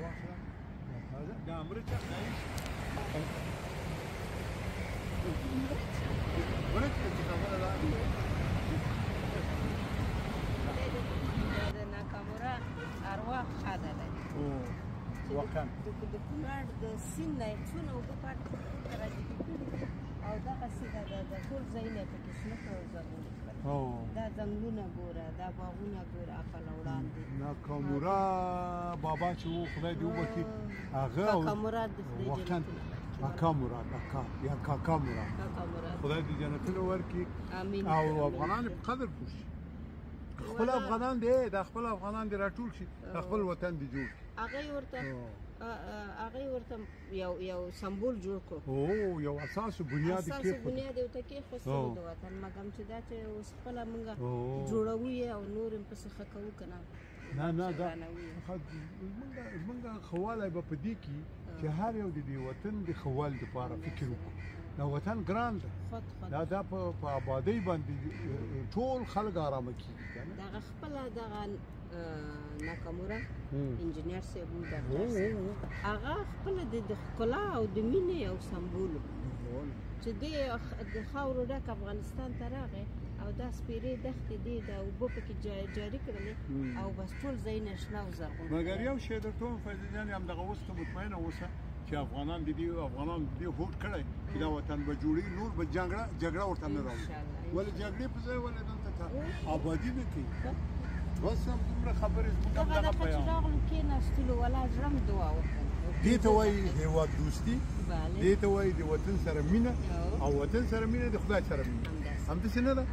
واخلم دا مرچ دایش مرچ چې خبره ده د ناکامورا ارواح خاده لري وکم د کونړ د سیند نه څونه اوبه پاتې راځي او دغه سیده د ټول ځایونه پکې شنه کړل زرغونه کړل دا ځنګلونه ګوره دا باغونه ګوره اقل وړاندې ناکامورا بابا چې و خدای دې وبخي هغه ناکامورا د خدای جنتونه ناکامورا یا کاکامورا خدای دې جنتونه ورکړي امين او افغانان په قدر پوه خپل افغانان دي د خپل افغانان دي راټول شي خپل وطن دي جوړ هغه ورته یو سمبول جوړ کړو او یو اساس بنیاد کې اساس بنیاد یو ټکی خو د وطن مګم چې دا چې اوس خپل موږ جوړوي او نور هم پس خکو کنه نه دا موږ خواله به پدې کې چې هر یو د دې وطن د خوال لپاره فکر وکړو دا وطن ګران ده دا په آبادی باندې ټول خلک آرامه کیږي دا خپل دغه ناکامورا انجینر صاحب و ډاکټر صاحب هغه خپل د ښکلا او د مینې یو سمبول چې د خاورو ډک افغانستان ته راغی او دا سپیرې دښتې دي د اوبه پکې جاري کړلې او بس ټول ځایونه شنه او زرغون مګر یو شی درته وایم فیضه جان همدغه اوس ته مطمئنه اوسه چې افغانان دې هوډ کړی چې دا وطن به جوړي نور به جګړه ورته نه راوړي ولې جګړې په ځای ولې دلته آبادي نه کوي بس هم دومره خبرې زموږ همدغه بیان چې راغلو کېناستلو ولا زړه م دعا وکړه دې ته وایي هېواد دوستي دې ته وایي د وطن سره مینه او وطن سره مینه د خدای سره مینه همداسې نه ده